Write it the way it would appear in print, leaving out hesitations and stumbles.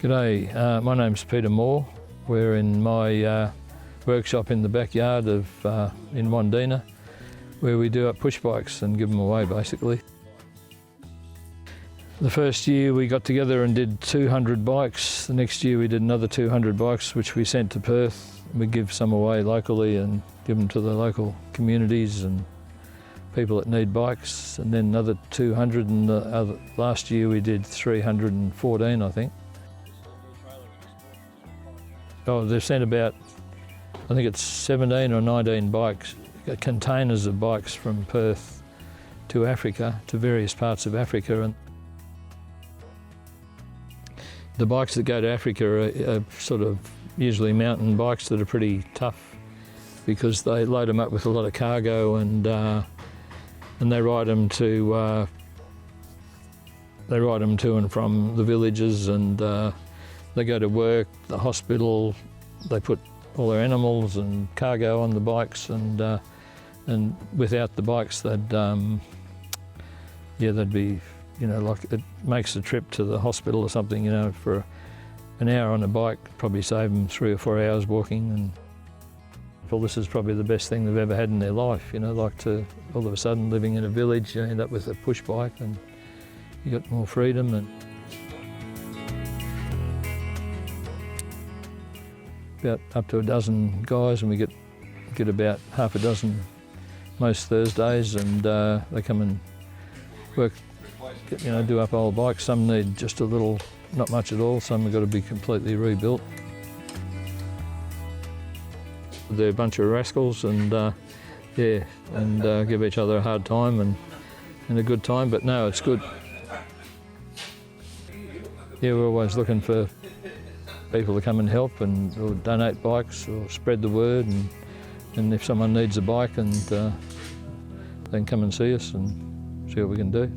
G'day, my name's Peter Moore. We're in my workshop in the backyard of in Wandina, where we do up push bikes and give them away basically. The first year we got together and did 200 bikes. The next year we did another 200 bikes, which we sent to Perth. We give some away locally and give them to the local communities and people that need bikes. And then another 200, and last year we did 314, I think. Oh, they've sent about, I think it's 17 or 19 bikes, containers of bikes from Perth to Africa, to various parts of Africa. And the bikes that go to Africa are sort of usually mountain bikes that are pretty tough because they load them up with a lot of cargo and they ride them to and from the villages, and they go to work, the hospital. They put all their animals and cargo on the bikes, and without the bikes, they'd be, like it makes a trip to the hospital or something, for an hour on a bike, probably save them 3 or 4 hours walking. And well, this is probably the best thing they've ever had in their life, like to all of a sudden living in a village, you end up with a push bike and you got more freedom. And about up to a dozen guys, and we get about half a dozen most Thursdays, and they come and work, do up old bikes. Some need just a little, not much at all. Some have got to be completely rebuilt. They're a bunch of rascals, and give each other a hard time and a good time. But no, it's good. Yeah, we're always looking for people to come and help and or donate bikes or spread the word, and if someone needs a bike, and then come and see us and see what we can do.